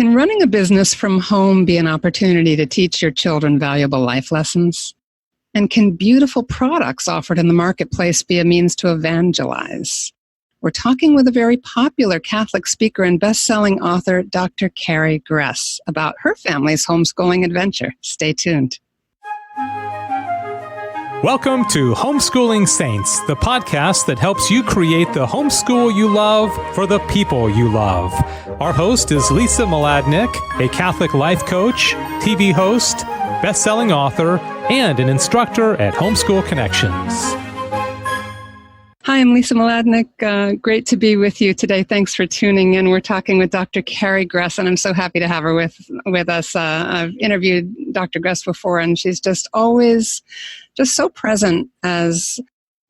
Can running a business from home be an opportunity to teach your children valuable life lessons? And can beautiful products offered in the marketplace be a means to evangelize? We're talking with a very popular Catholic speaker and best-selling author, Dr. Carrie Gress, about her family's homeschooling adventure. Stay tuned. Welcome to Homeschooling Saints, the podcast that helps you create the homeschool you love for the people you love. Our host is Lisa Mladinich, a Catholic life coach, TV host, best-selling author, and an instructor at Homeschool Connections. Hi, I'm Lisa Mladinich. Great to be with you today. Thanks for tuning in. We're talking with Dr. Carrie Gress, and I'm so happy to have her with us. I've interviewed Dr. Gress before, and she's just always just so present as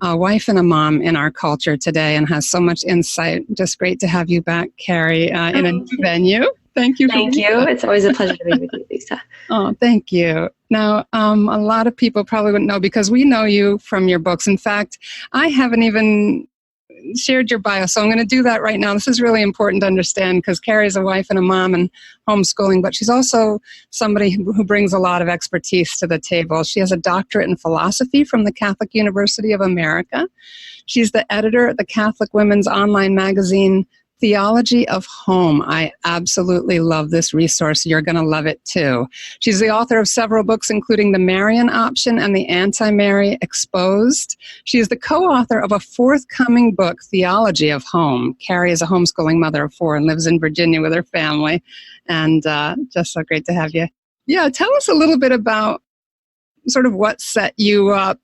a wife and a mom in our culture today and has so much insight. Just great to have you back, Carrie, in a new venue. Thank you. Thank you. It's always a pleasure to be with you, Lisa. Oh, thank you. Now, a lot of people probably wouldn't know because we know you from your books. In fact, I haven't even shared your bio, so I'm going to do that right now. This is really important to understand because Carrie's a wife and a mom and homeschooling, but she's also somebody who brings a lot of expertise to the table. She has a doctorate in philosophy from the Catholic University of America. She's the editor at the Catholic women's online magazine, Theology of Home. I absolutely love this resource. You're going to love it too. She's the author of several books, including The Marian Option and The Anti-Mary Exposed. She is the co-author of a forthcoming book, Theology of Home. Carrie is a homeschooling mother of 4 and lives in Virginia with her family. And just so great to have you. Yeah, tell us a little bit about sort of what set you up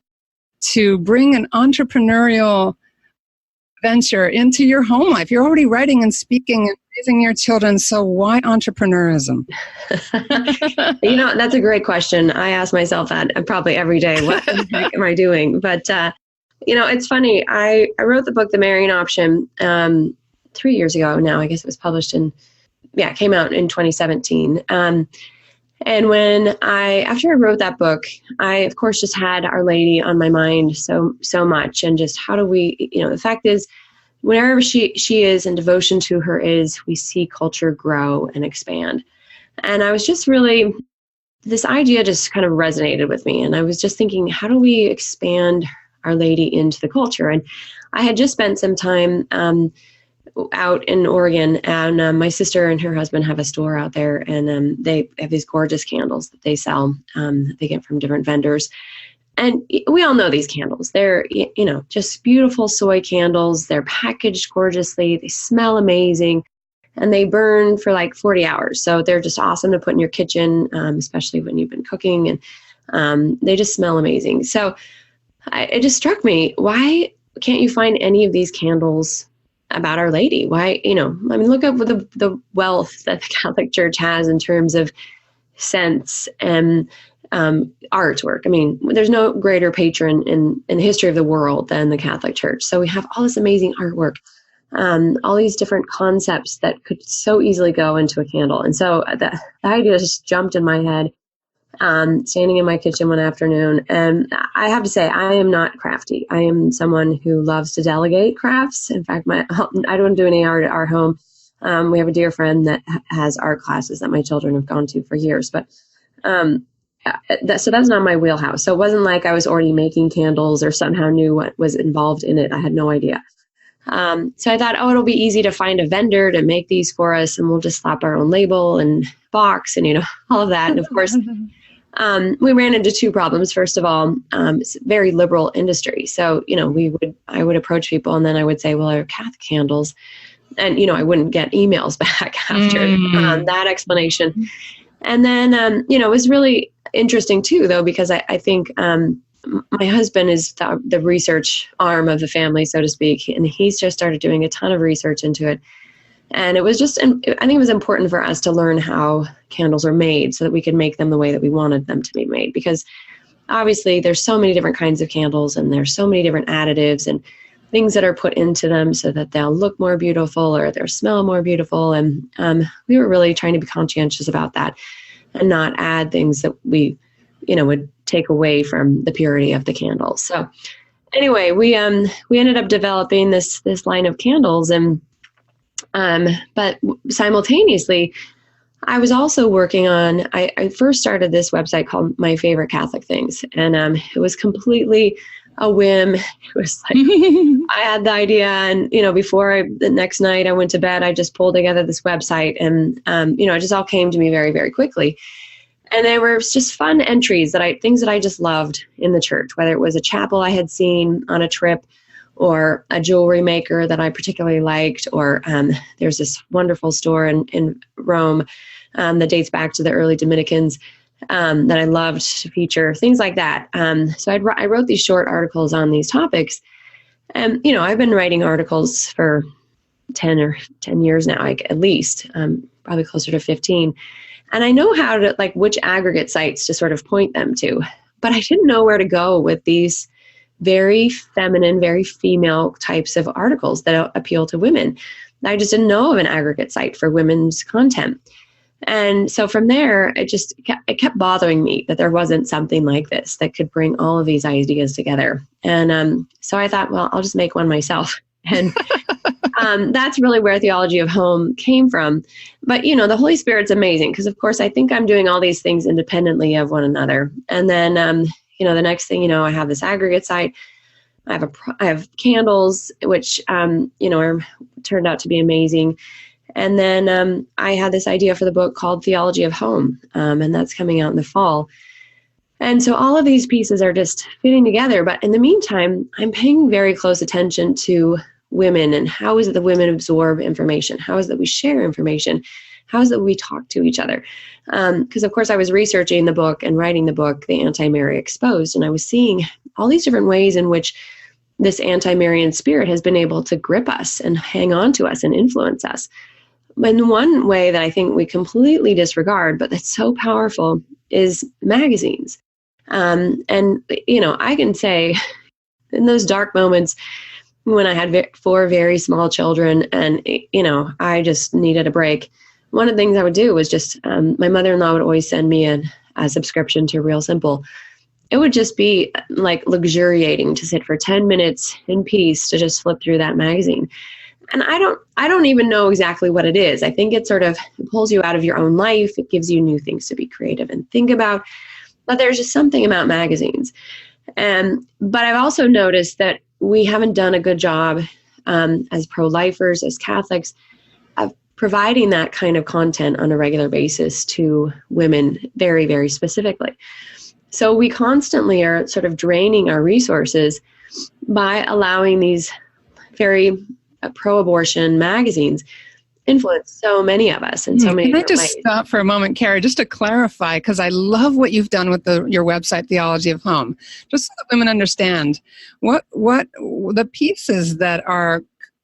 to bring an entrepreneurial venture into your home life. You're already writing and speaking and raising your children, so why entrepreneurism? That's a great question. I ask myself that probably every day. What the heck am I doing? But, it's funny. I wrote the book, The Marian Option, 3 years ago now. I guess it was published it came out in 2017. And after I wrote that book, I, of course, just had Our Lady on my mind so much. And just how do we, the fact is, wherever she is and devotion to her is, we see culture grow and expand. And I was just really, this idea just kind of resonated with me. And I was just thinking, how do we expand Our Lady into the culture? And I had just spent some time out in Oregon, and my sister and her husband have a store out there, and they have these gorgeous candles that they sell. They get from different vendors, and we all know these candles. They're just beautiful soy candles. They're packaged gorgeously. They smell amazing, and they burn for like 40 hours. So they're just awesome to put in your kitchen, especially when you've been cooking, and they just smell amazing. So it just struck me: why can't you find any of these candles about Our Lady? Why, look up the wealth that the Catholic Church has in terms of scents and artwork. I mean, there's no greater patron in the history of the world than the Catholic Church. So we have all this amazing artwork, all these different concepts that could so easily go into a candle. And so the idea just jumped in my head, standing in my kitchen one afternoon. And I have to say, I am not crafty. I am someone who loves to delegate crafts. In fact, I don't do any art at our home. We have a dear friend that has art classes that my children have gone to for years. But so that's not my wheelhouse. So it wasn't like I was already making candles or somehow knew what was involved in it. I had no idea. So I thought, it'll be easy to find a vendor to make these for us, and we'll just slap our own label and box and, all of that. And of course, we ran into 2 problems. First of all, it's a very liberal industry. So, I would approach people and then I would say, well, are Catholic candles? And, I wouldn't get emails back after that explanation. And then, it was really interesting too, though, because I think my husband is the research arm of the family, so to speak, and he's just started doing a ton of research into it. And it was I think it was important for us to learn how candles are made so that we could make them the way that we wanted them to be made. Because obviously there's so many different kinds of candles and there's so many different additives and things that are put into them so that they'll look more beautiful or they'll smell more beautiful. And we were really trying to be conscientious about that and not add things that we, would take away from the purity of the candles. So anyway, we ended up developing this line of candles, and but simultaneously, I was also working on, I first started this website called My Favorite Catholic Things. And it was completely a whim. It was like, I had the idea, and, before the next night I went to bed, I just pulled together this website, and, it just all came to me very, very quickly. And they were just fun entries things that I just loved in the church, whether it was a chapel I had seen on a trip, or a jewelry maker that I particularly liked, or there's this wonderful store in Rome that dates back to the early Dominicans that I loved to feature, things like that. So I wrote these short articles on these topics. And, I've been writing articles for 10 years now, at least, probably closer to 15. And I know how to, which aggregate sites to sort of point them to, but I didn't know where to go with these very feminine, very female types of articles that appeal to women. I just didn't know of an aggregate site for women's content. And so from there, it kept bothering me that there wasn't something like this that could bring all of these ideas together. And so I thought, well, I'll just make one myself. And that's really where Theology of Home came from. But, the Holy Spirit's amazing, because, of course, I think I'm doing all these things independently of one another. And then, the next thing, I have this aggregate site. I have candles, which, turned out to be amazing. And then I had this idea for the book called Theology of Home, and that's coming out in the fall. And so all of these pieces are just fitting together. But in the meantime, I'm paying very close attention to women, and how is it that women absorb information? How is it that we share information? How is it that we talk to each other? Because, of course, I was researching the book and writing the book, The Anti-Mary Exposed, and I was seeing all these different ways in which this anti-Marian spirit has been able to grip us and hang on to us and influence us. And one way that I think we completely disregard, but that's so powerful, is magazines. And, I can say in those dark moments when I had 4 very small children and, I just needed a break, one of the things I would do was just, my mother-in-law would always send me a subscription to Real Simple. It would just be like luxuriating to sit for 10 minutes in peace to just flip through that magazine. And I don't even know exactly what it is. I think it pulls you out of your own life. It gives you new things to be creative and think about. But there's just something about magazines. But I've also noticed that we haven't done a good job as pro-lifers, as Catholics, of providing that kind of content on a regular basis to women very, very specifically. So we constantly are sort of draining our resources by allowing these very pro-abortion magazines influence so many of us in so many Can I just ways. Stop for a moment, Kerry, just to clarify, because I love what you've done with your website, Theology of Home, just so that women understand what the pieces that are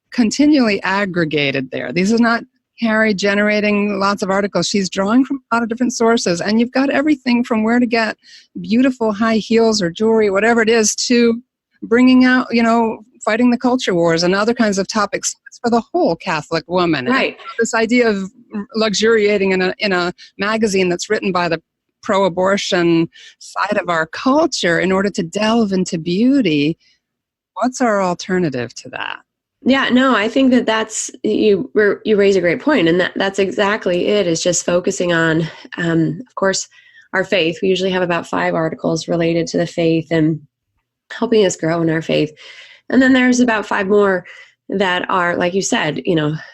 continually aggregated there. These are not Carrie generating lots of articles. She's drawing from a lot of different sources, and you've got everything from where to get beautiful high heels or jewelry, whatever it is, to bringing out, fighting the culture wars and other kinds of topics. It's for the whole Catholic woman. Right. And this idea of luxuriating in a magazine that's written by the pro-abortion side of our culture in order to delve into beauty. What's our alternative to that? Yeah, no, I think that's, you raise a great point, and that's exactly it, is just focusing on, of course, our faith. We usually have about 5 articles related to the faith and helping us grow in our faith. And then there's about 5 more that are, like you said,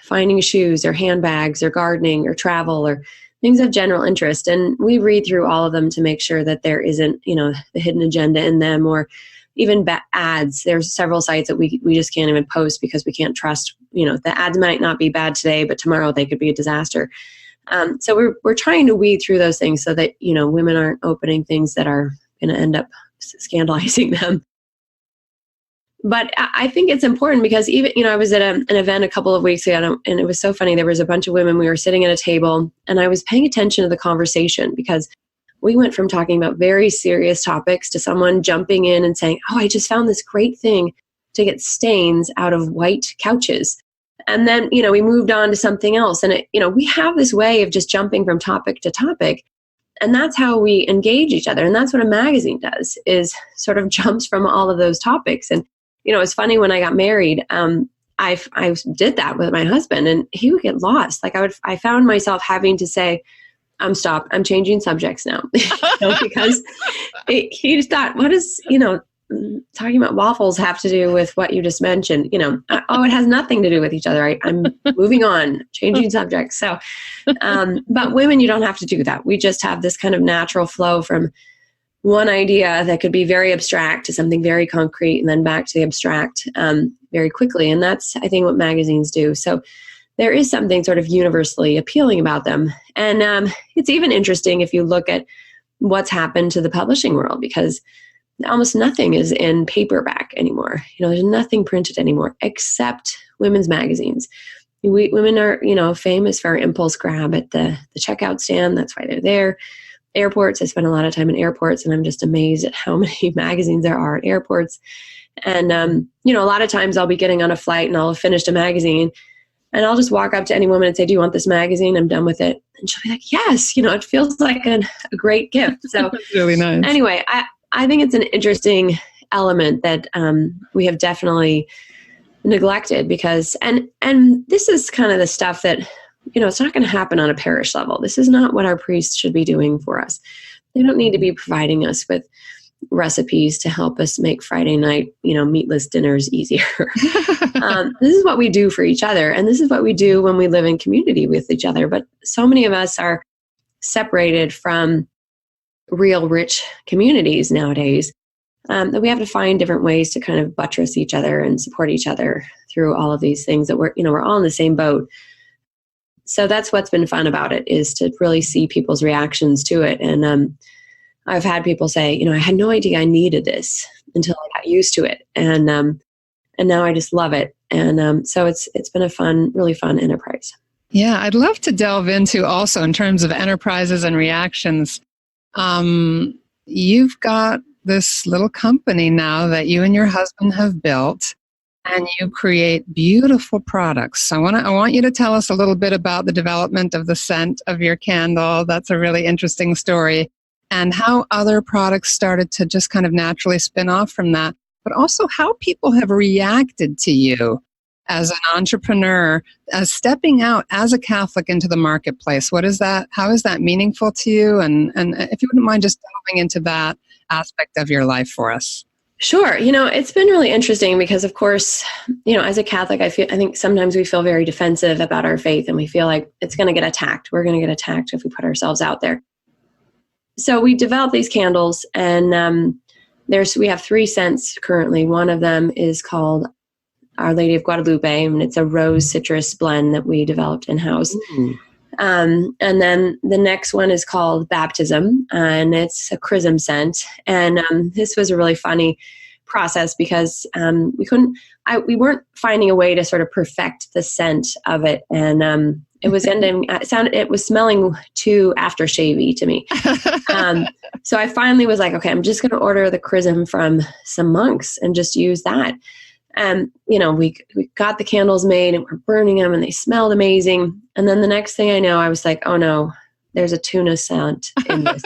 finding shoes or handbags or gardening or travel or things of general interest. And we read through all of them to make sure that there isn't, the hidden agenda in them, or even ads. There's several sites that we just can't even post because we can't trust, the ads might not be bad today, but tomorrow they could be a disaster. So we're trying to weed through those things so that, women aren't opening things that are going to end up scandalizing them. But I think it's important because even, I was at an event a couple of weeks ago, and it was so funny. There was a bunch of women. We were sitting at a table, and I was paying attention to the conversation because we went from talking about very serious topics to someone jumping in and saying, "Oh, I just found this great thing to get stains out of white couches." And then, we moved on to something else. And, we have this way of just jumping from topic to topic. And that's how we engage each other. And that's what a magazine does, is sort of jumps from all of those topics. And, it's funny, when I got married, I did that with my husband, and he would get lost. Like I found myself having to say, stop, I'm changing subjects now. Because he just thought, what is, talking about waffles have to do with what you just mentioned? It has nothing to do with each other. I'm moving on, changing subjects. So, but women, you don't have to do that. We just have this kind of natural flow from one idea that could be very abstract to something very concrete, and then back to the abstract very quickly. And that's, I think, what magazines do. So there is something sort of universally appealing about them. And it's even interesting if you look at what's happened to the publishing world, because almost nothing is in paperback anymore. There's nothing printed anymore except women's magazines. Women are, famous for impulse grab at the checkout stand. That's why they're there. Airports, I spend a lot of time in airports, and I'm just amazed at how many magazines there are at airports. And, a lot of times I'll be getting on a flight and I'll have finished a magazine, and I'll just walk up to any woman and say, do you want this magazine? I'm done with it. And she'll be like, yes, it feels like a great gift. So that's really nice. Anyway, I think it's an interesting element that we have definitely neglected, because, and this is kind of the stuff that, it's not going to happen on a parish level. This is not what our priests should be doing for us. They don't need to be providing us with recipes to help us make Friday night, meatless dinners easier. This is what we do for each other. And this is what we do when we live in community with each other. But so many of us are separated from real rich communities nowadays, that we have to find different ways to kind of buttress each other and support each other through all of these things that we're all in the same boat. So that's what's been fun about it, is to really see people's reactions to it. And I've had people say, I had no idea I needed this until I got used to it. And now I just love it. And so it's been a really fun enterprise. Yeah, I'd love to delve into also in terms of enterprises and reactions. You've got this little company now that you and your husband have built, and you create beautiful products. I want you to tell us a little bit about the development of the scent of your candle. That's a really interesting story, and how other products started to just kind of naturally spin off from that, but also how people have reacted to you as an entrepreneur, as stepping out as a Catholic into the marketplace. What is that? How is that meaningful to you? And if you wouldn't mind just delving into that aspect of your life for us. Sure. It's been really interesting because, of course, as a Catholic, I think sometimes we feel very defensive about our faith, and we feel like it's going to get attacked. We're going to get attacked if we put ourselves out there. So we developed these candles, and we have 3 scents currently. One of them is called Our Lady of Guadalupe, and it's a rose citrus blend that we developed in-house. And then the next one is called Baptism, and it's a chrism scent. And this was a really funny process because we weren't finding a way to sort of perfect the scent of it, and it was smelling too aftershave-y to me. So I finally was like, okay, I'm just going to order the chrism from some monks and just use that. And, we got the candles made and we're burning them and they smelled amazing. And then the next thing I know, I was like, oh no, there's a tuna scent in this.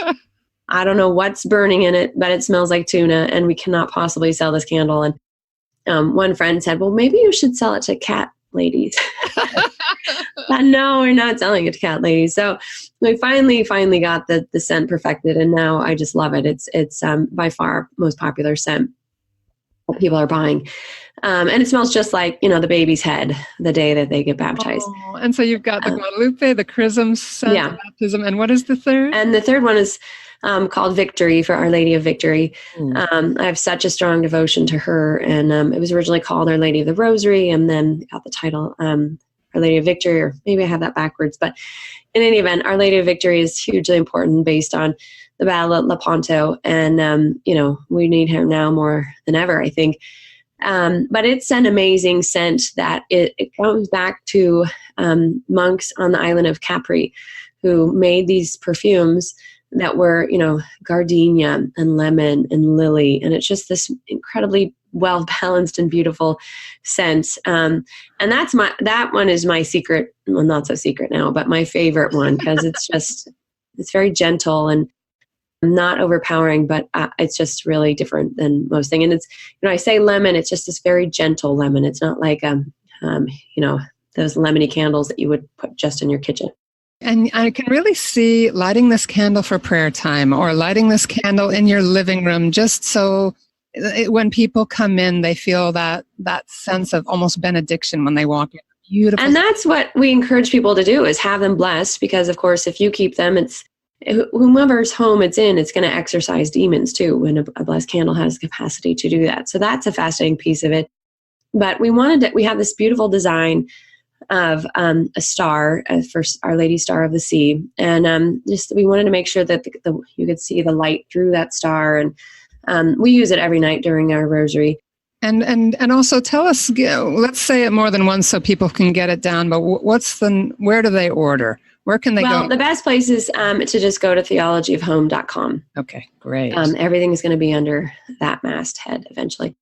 I don't know what's burning in it, but it smells like tuna and we cannot possibly sell this candle. And one friend said, well, maybe you should sell it to cat ladies. But no, we're not selling it to cat ladies. So we finally got the scent perfected, and now I just love it. It's by far most popular scent that people are buying. And it smells just like, the baby's head the day that they get baptized. Oh, and so you've got the Guadalupe, the chrism scent of baptism. And what is the third? And the third one is called Victory, for Our Lady of Victory. I have such a strong devotion to her. And it was originally called Our Lady of the Rosary, and then got the title Our Lady of Victory, or maybe I have that backwards. But in any event, Our Lady of Victory is hugely important based on the Battle at Lepanto. And, we need her now more than ever, I think. But it's an amazing scent that it comes back to monks on the island of Capri who made these perfumes that were, gardenia and lemon and lily. And it's just this incredibly well-balanced and beautiful scent. And that one is my secret, well, not so secret now, but my favorite one, because it's very gentle and not overpowering, but it's just really different than most things. And it's, I say lemon, it's just this very gentle lemon. It's not like those lemony candles that you would put just in your kitchen. And I can really see lighting this candle for prayer time or lighting this candle in your living room, just so when people come in, they feel that sense of almost benediction when they walk in. Beautiful. And that's what we encourage people to do, is have them blessed, because of course, if you keep them, it's whomever's home it's in, it's going to exorcise demons too, when a blessed candle has the capacity to do that. So that's a fascinating piece of it. But we have this beautiful design of a star for Our Lady Star of the Sea, and we wanted to make sure that you could see the light through that star, and we use it every night during our rosary. And also tell us, let's say it more than once so people can get it down. But where do they order? Where can they go? Well, the best place is to just go to theologyofhome.com. Okay, great. Everything is going to be under that masthead eventually.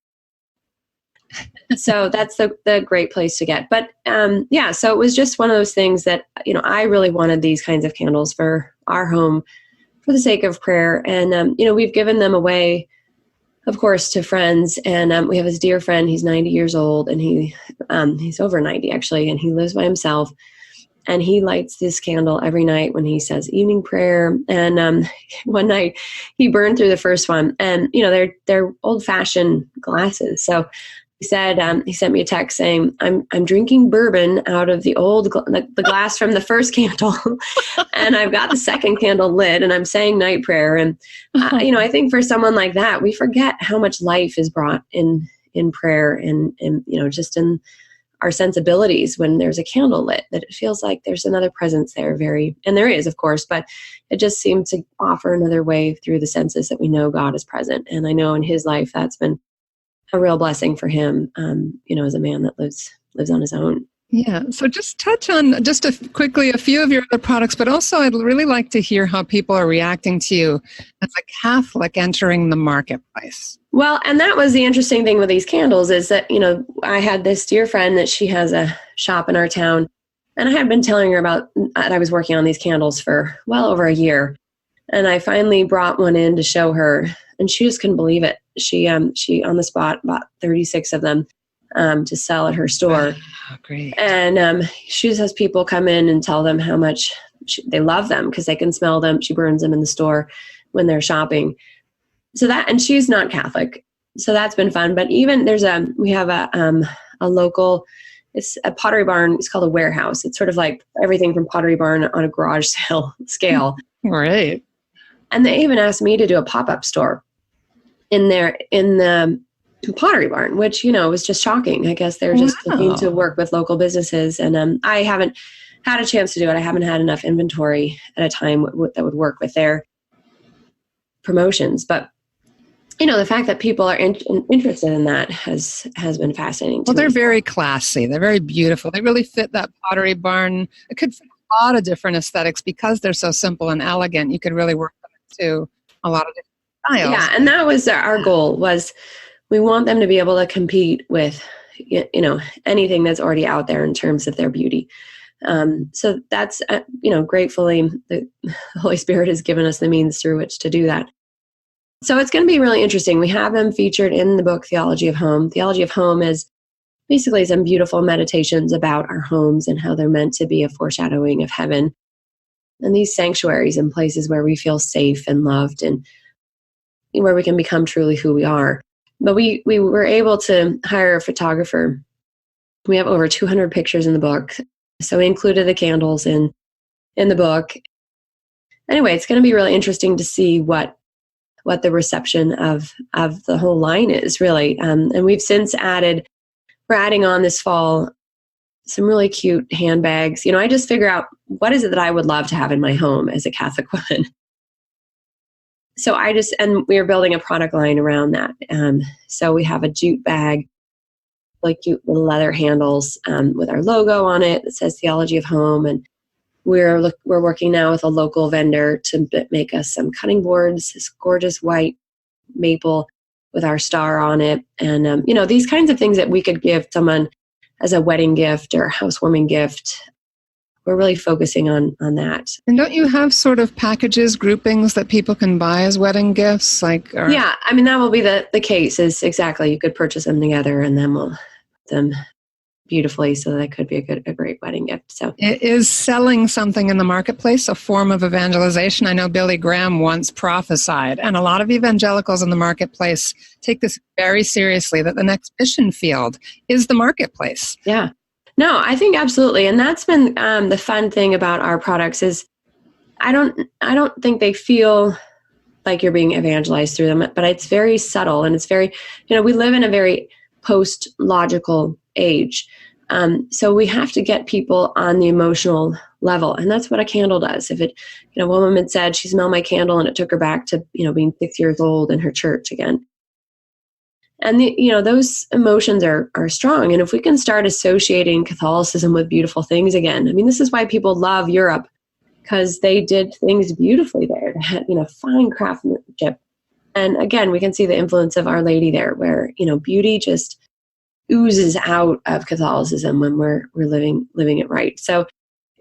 So that's the great place to get. But so it was just one of those things that, I really wanted these kinds of candles for our home for the sake of prayer. And, we've given them away, of course, to friends. And we have this dear friend, he's 90 years old, and he's over 90 actually, and he lives by himself. And he lights this candle every night when he says evening prayer. And one night he burned through the first one, and, they're old-fashioned glasses. So he said, he sent me a text saying, I'm drinking bourbon out of the old the glass from the first candle, and I've got the second candle lit, and I'm saying night prayer. And I think for someone like that, we forget how much life is brought in prayer, and just in our sensibilities when there's a candle lit, that it feels like there's another presence there. And there is, of course, but it just seemed to offer another way through the senses that we know God is present. And I know in his life that's been a real blessing for him, as a man that lives on his own. Yeah. So just touch on quickly a few of your other products, but also I'd really like to hear how people are reacting to you as a Catholic entering the marketplace. Well, and that was the interesting thing with these candles is that, I had this dear friend that she has a shop in our town, and I had been telling her about that I was working on these candles for well over a year. And I finally brought one in to show her, and she just couldn't believe it. She on the spot bought 36 of them to sell at her store. Oh, great. And she just has people come in and tell them how much they love them because they can smell them. She burns them in the store when they're shopping. So and she's not Catholic, so that's been fun. But even we have a local, it's a Pottery Barn. It's called a warehouse. It's sort of like everything from Pottery Barn on a garage sale scale. Right. And they even asked me to do a pop-up store in the Pottery Barn, which, was just shocking. I guess they're just looking to work with local businesses. And I haven't had a chance to do it. I haven't had enough inventory at a time that would work with their promotions. But, the fact that people are interested in that has been fascinating. Well, they're very classy. They're very beautiful. They really fit that Pottery Barn. It could fit a lot of different aesthetics because they're so simple and elegant. You could really work them into a lot of different styles. Yeah, and that was our goal, was we want them to be able to compete with, anything that's already out there in terms of their beauty. So that's, gratefully, the Holy Spirit has given us the means through which to do that. So it's going to be really interesting. We have them featured in the book, Theology of Home. Theology of Home is basically some beautiful meditations about our homes and how they're meant to be a foreshadowing of heaven. And these sanctuaries and places where we feel safe and loved and where we can become truly who we are. But we were able to hire a photographer. We have over 200 pictures in the book. So we included the candles in the book. Anyway, it's going to be really interesting to see what the reception of the whole line is, really. And we've since we're adding on this fall some really cute handbags. I just figure out what is it that I would love to have in my home as a Catholic woman. So and we're building a product line around that. So we have a jute bag, like cute little leather handles with our logo on it that says Theology of Home. And we're working now with a local vendor to make us some cutting boards, this gorgeous white maple with our star on it. And, these kinds of things that we could give someone as a wedding gift or housewarming gift. We're really focusing on that. And don't you have sort of packages, groupings that people can buy as wedding gifts? Yeah, that will be the case is exactly. You could purchase them together and then we'll put them beautifully so that could be a great wedding gift. So it is selling something in the marketplace, a form of evangelization. I know Billy Graham once prophesied, and a lot of evangelicals in the marketplace take this very seriously, that the next mission field is the marketplace. Yeah. No, I think absolutely. And that's been the fun thing about our products is I don't think they feel like you're being evangelized through them, but it's very subtle, and it's very, we live in a very post-logical age. So we have to get people on the emotional level. And that's what a candle does. If it, one woman said she smelled my candle and it took her back to, being 6 years old in her church again. And those emotions are strong. And if we can start associating Catholicism with beautiful things again, I mean, this is why people love Europe, because they did things beautifully there. They had, fine craftsmanship. And again, we can see the influence of Our Lady there, where, beauty just oozes out of Catholicism when we're living it right. So,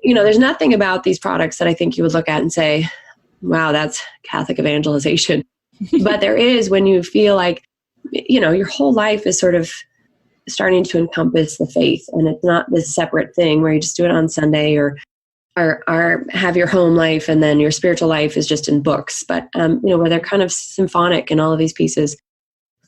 there's nothing about these products that I think you would look at and say, wow, that's Catholic evangelization. But there is when you feel like, your whole life is sort of starting to encompass the faith, and it's not this separate thing where you just do it on Sunday or have your home life and then your spiritual life is just in books, but where they're kind of symphonic and all of these pieces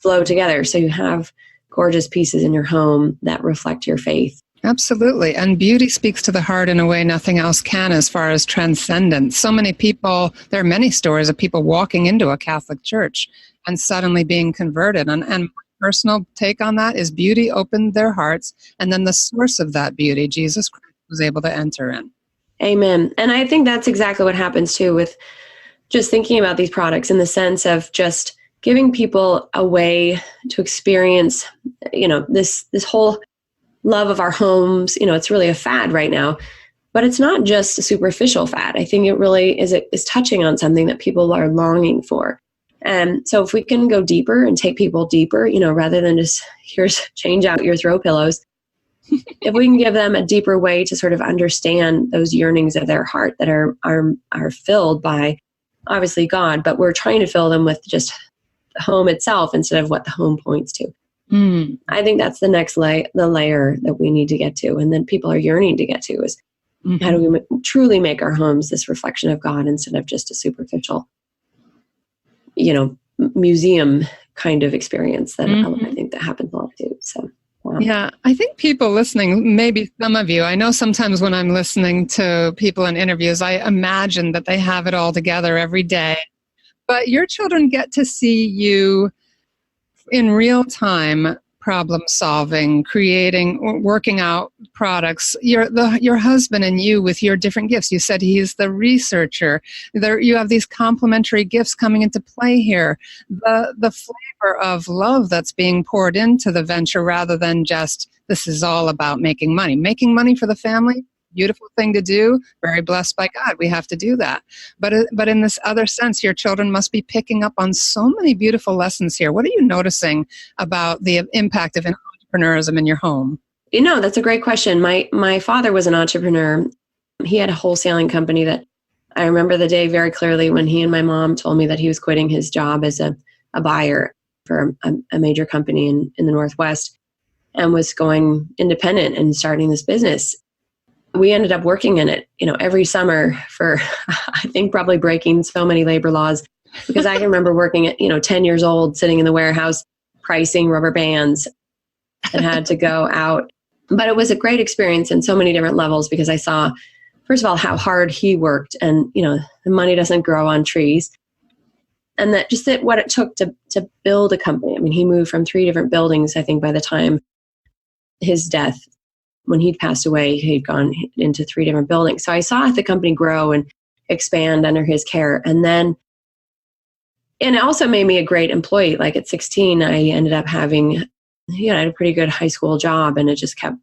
flow together. So you have gorgeous pieces in your home that reflect your faith. Absolutely. And beauty speaks to the heart in a way nothing else can, as far as transcendence. So many people, there are many stories of people walking into a Catholic church and suddenly being converted. And my personal take on that is beauty opened their hearts, and then the source of that beauty, Jesus Christ, was able to enter in. Amen. And I think that's exactly what happens too with just thinking about these products, in the sense of just giving people a way to experience, this whole love of our homes. It's really a fad right now, but it's not just a superficial fad. I think it really is touching on something that people are longing for. And so if we can go deeper and take people deeper, rather than just here's change out your throw pillows, if we can give them a deeper way to sort of understand those yearnings of their heart that are filled by obviously God, but we're trying to fill them with just the home itself instead of what the home points to. I think that's the next the layer that we need to get to, and then people are yearning to get to, is how do we truly make our homes this reflection of God instead of just a superficial, museum kind of experience that I think that happens a lot too. So. Wow. Yeah, I think people listening, maybe some of you, I know sometimes when I'm listening to people in interviews, I imagine that they have it all together every day. But your children get to see you in real time, problem solving, creating, working out products. Your husband and you with your different gifts. You said he's the researcher. You have these complementary gifts coming into play here. The flavor of love that's being poured into the venture, rather than just, this is all about making money. Making money for the family, beautiful thing to do. Very blessed by God. We have to do that. But in this other sense, your children must be picking up on so many beautiful lessons here. What are you noticing about the impact of entrepreneurism in your home? That's a great question. My father was an entrepreneur. He had a wholesaling company that I remember the day very clearly when he and my mom told me that he was quitting his job as a buyer for a major company in the Northwest and was going independent and starting this business. We ended up working in it, every summer for, I think, probably breaking so many labor laws, because I can remember working at, 10 years old, sitting in the warehouse, pricing rubber bands and had to go out. But it was a great experience in so many different levels, because I saw, first of all, how hard he worked, and, the money doesn't grow on trees. And that just what it took to build a company. I mean, he moved from 3 different buildings, I think, by the time his death. When he'd passed away, he'd gone into 3 different buildings. So I saw the company grow and expand under his care. And it also made me a great employee. Like at 16, I ended up having, I had a pretty good high school job, and it just kept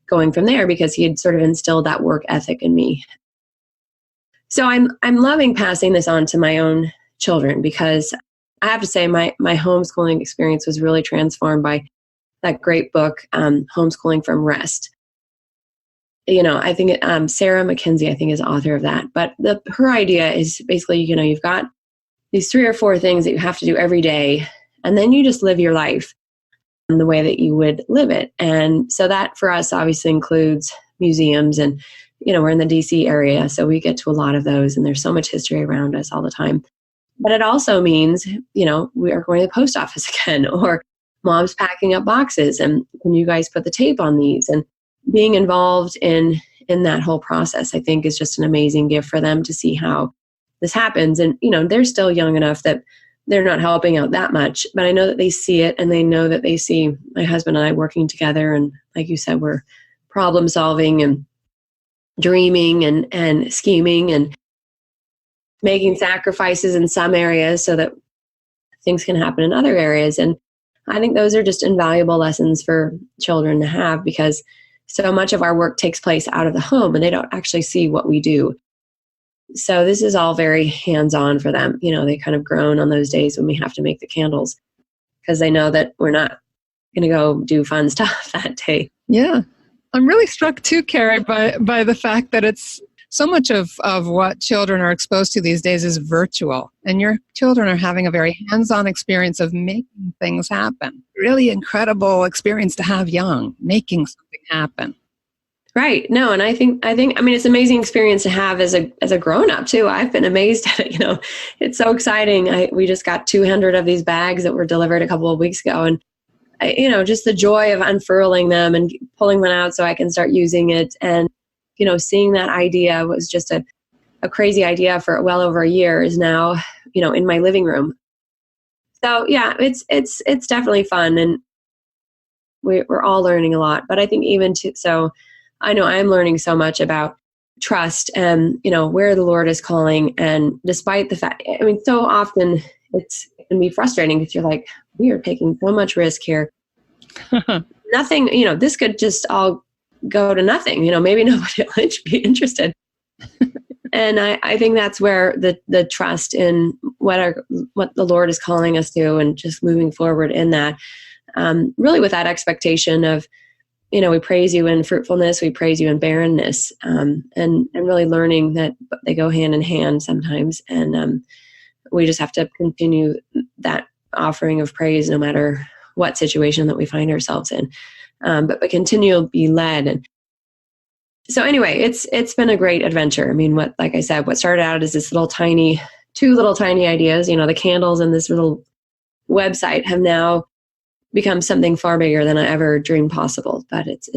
going from there because he had sort of instilled that work ethic in me. So I'm loving passing this on to my own children, because I have to say my homeschooling experience was really transformed by that great book, Homeschooling from Rest. I think Sarah McKenzie, I think, is author of that. But her idea is basically, you've got these 3 or 4 things that you have to do every day, and then you just live your life. the way that you would live it. And so that for us obviously includes museums, and, we're in the DC area, so we get to a lot of those, and there's so much history around us all the time. But it also means, we are going to the post office again, or mom's packing up boxes, and can you guys put the tape on these? And being involved in that whole process, I think, is just an amazing gift for them to see how this happens. And, they're still young enough that they're not helping out that much, but I know that they see it, and they know that they see my husband and I working together. And like you said, we're problem solving and dreaming and scheming and making sacrifices in some areas so that things can happen in other areas. And I think those are just invaluable lessons for children to have, because so much of our work takes place out of the home and they don't actually see what we do. So this is all very hands-on for them. They kind of groan on those days when we have to make the candles, because they know that we're not going to go do fun stuff that day. Yeah. I'm really struck too, Kerry, by the fact that it's so much of what children are exposed to these days is virtual, and your children are having a very hands-on experience of making things happen. Really incredible experience to have young, making something happen. Right. No, and I think it's an amazing experience to have as a grown-up too. I've been amazed at it. It's so exciting. We just got 200 of these bags that were delivered a couple of weeks ago, and just the joy of unfurling them and pulling one out so I can start using it. And seeing that idea was just a crazy idea for well over a year is now, in my living room. So yeah, it's definitely fun, and we're all learning a lot. But I think so I know I'm learning so much about trust and, where the Lord is calling. And despite the fact, so often it can be frustrating because you're like, we are taking so much risk here. Nothing, this could just all go to nothing. Maybe nobody will be interested. And I think that's where the trust in what the Lord is calling us to, and just moving forward in that, really with that expectation of, we praise you in fruitfulness, we praise you in barrenness, and really learning that they go hand in hand sometimes. And we just have to continue that offering of praise no matter what situation that we find ourselves in, but continue to be led. And so anyway, it's been a great adventure. Like I said, what started out as two little tiny ideas, the candles and this little website, have now become something far bigger than I ever dreamed possible. But it's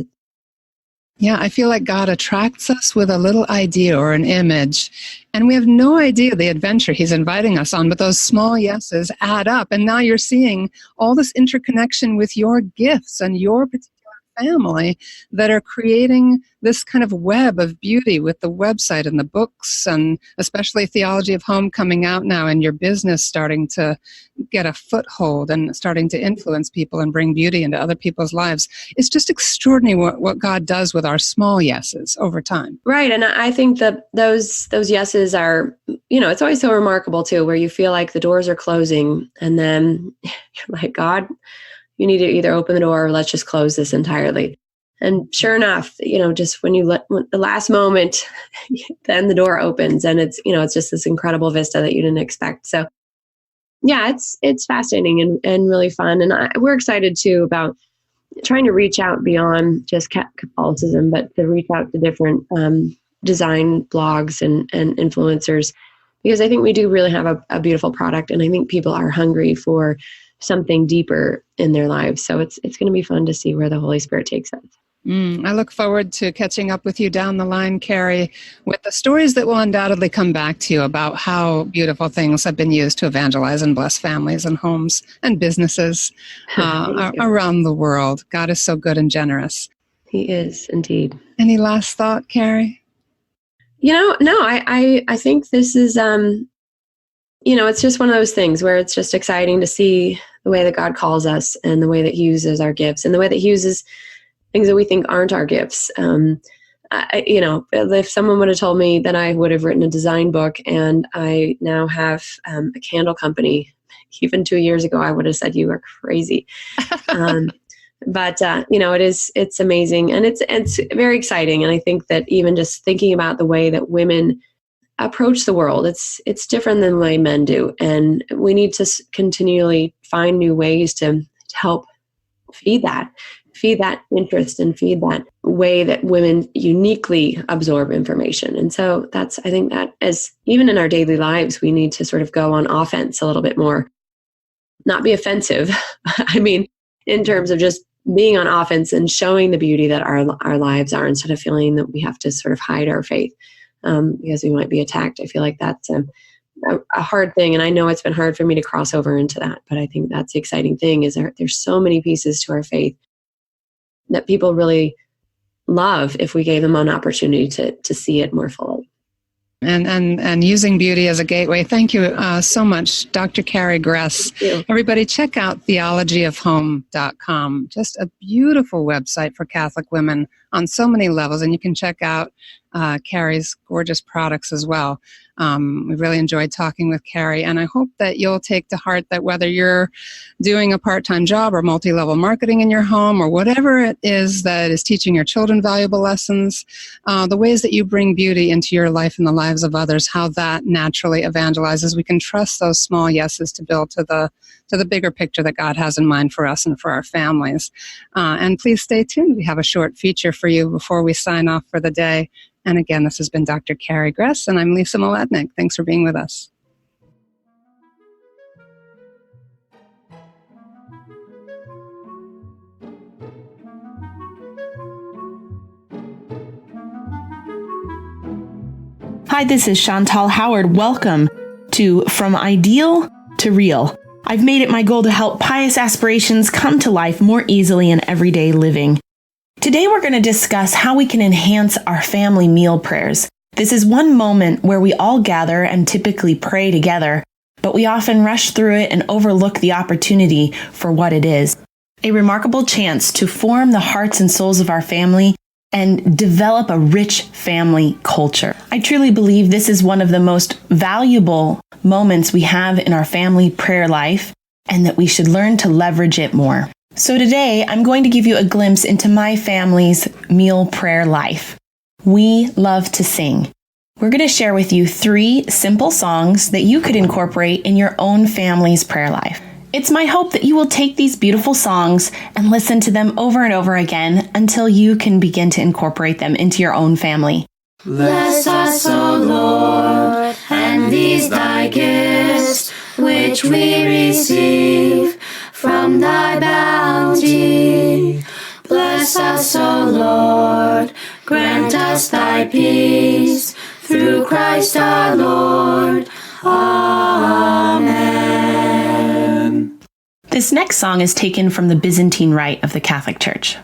yeah, I feel like God attracts us with a little idea or an image, and we have no idea the adventure He's inviting us on, but those small yeses add up, and now you're seeing all this interconnection with your gifts and your particular family that are creating this kind of web of beauty with the website and the books, and especially Theology of Home coming out now, and your business starting to get a foothold and starting to influence people and bring beauty into other people's lives. It's just extraordinary what God does with our small yeses over time. Right. And I think that those yeses are, it's always so remarkable too, where you feel like the doors are closing, and then you're like, God, you need to either open the door or let's just close this entirely. And sure enough, just when the last moment, then the door opens, and it's just this incredible vista that you didn't expect. So yeah, it's fascinating and really fun. And we're excited too about trying to reach out beyond just Catholicism, but to reach out to different design blogs and influencers, because I think we do really have a beautiful product, and I think people are hungry for something deeper in their lives. So it's going to be fun to see where the Holy Spirit takes us. I look forward to catching up with you down the line, Kerry, with the stories that will undoubtedly come back to you about how beautiful things have been used to evangelize and bless families and homes and businesses around the world. God is so good and generous. He is indeed. Any last thought, Kerry? No, I think this is, it's just one of those things where it's just exciting to see the way that God calls us and the way that He uses our gifts and the way that He uses things that we think aren't our gifts. If someone would have told me that I would have written a design book and I now have a candle company, even 2 years ago, I would have said you are crazy. But it's amazing, and it's very exciting. And I think that even just thinking about the way that women approach the world, it's different than the way men do. And we need to continually find new ways to help that interest and feed that way that women uniquely absorb information. And so I think that as even in our daily lives, we need to sort of go on offense a little bit more, not be offensive. I mean, in terms of just being on offense and showing the beauty that our lives are, instead of feeling that we have to sort of hide our faith because we might be attacked. I feel like that's a hard thing. And I know it's been hard for me to cross over into that, but I think that's the exciting thing is there's so many pieces to our faith that people really love if we gave them an opportunity to see it more fully. And using beauty as a gateway. Thank you so much, Dr. Carrie Gress. Everybody check out theologyofhome.com. Just a beautiful website for Catholic women on so many levels. And you can check out Carrie's gorgeous products as well. We really enjoyed talking with Carrie, and I hope that you'll take to heart that whether you're doing a part-time job or multi-level marketing in your home or whatever it is that is teaching your children valuable lessons, the ways that you bring beauty into your life and the lives of others, how that naturally evangelizes. We can trust those small yeses to build to the bigger picture that God has in mind for us and for our families. And please stay tuned. We have a short feature for you before we sign off for the day. And again, this has been Dr. Carrie Gress, and I'm Lisa Mladinich. Thanks for being with us. Hi, this is Chantal Howard. Welcome to From Ideal to Real. I've made it my goal to help pious aspirations come to life more easily in everyday living. Today we're going to discuss how we can enhance our family meal prayers. This is one moment where we all gather and typically pray together, but we often rush through it and overlook the opportunity for what it is. A remarkable chance to form the hearts and souls of our family and develop a rich family culture. I truly believe this is one of the most valuable moments we have in our family prayer life, and that we should learn to leverage it more. So today, I'm going to give you a glimpse into my family's meal prayer life. We love to sing. We're going to share with you 3 simple songs that you could incorporate in your own family's prayer life. It's my hope that you will take these beautiful songs and listen to them over and over again until you can begin to incorporate them into your own family. Bless us, O Lord, and these thy gifts, which we receive from thy bounty. Bless us, O Lord, grant us thy peace, through Christ our Lord. Amen. This next song is taken from the Byzantine Rite of the Catholic Church.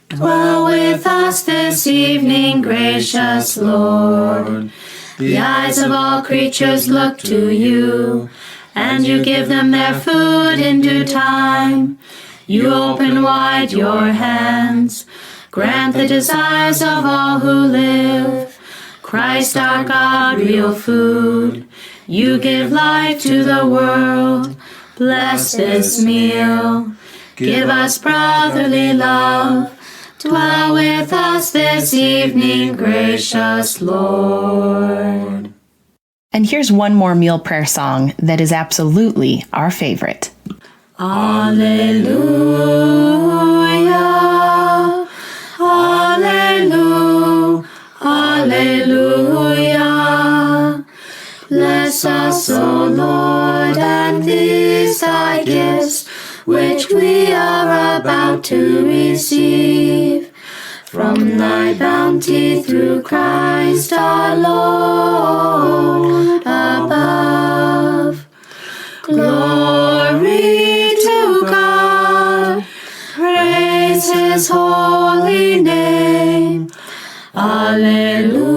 Dwell with us this evening, gracious Lord. The eyes of all creatures look to you, and you give them their food in due time. You open wide your hands, grant the desires of all who live. Christ our God, real food, you give life to the world. Bless this meal, give us brotherly love. Dwell with us this evening, gracious Lord. And here's one more meal prayer song that is absolutely our favorite. Alleluia, alleluia, alleluia. Bless us, O Lord, and these thy gifts, which we are about to receive from thy bounty through Christ our Lord above. Glory to God, praise his holy name. Alleluia,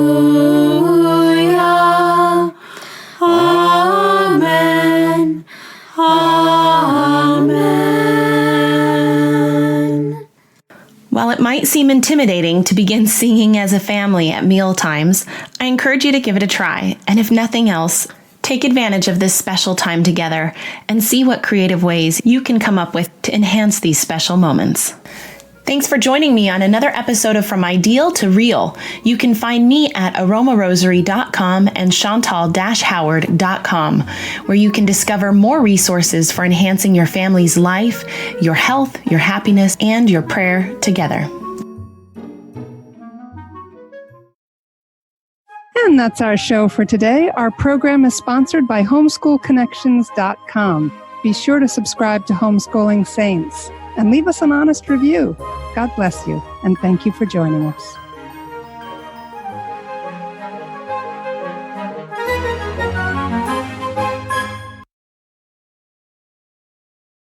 amen, amen. While it might seem intimidating to begin singing as a family at meal times, I encourage you to give it a try, and if nothing else, take advantage of this special time together and see what creative ways you can come up with to enhance these special moments. Thanks for joining me on another episode of From Ideal to Real. You can find me at aromarosary.com and chantal-howard.com, where you can discover more resources for enhancing your family's life, your health, your happiness, and your prayer together. And that's our show for today. Our program is sponsored by homeschoolconnections.com. Be sure to subscribe to Homeschooling Saints and leave us an honest review. God bless you, and thank you for joining us.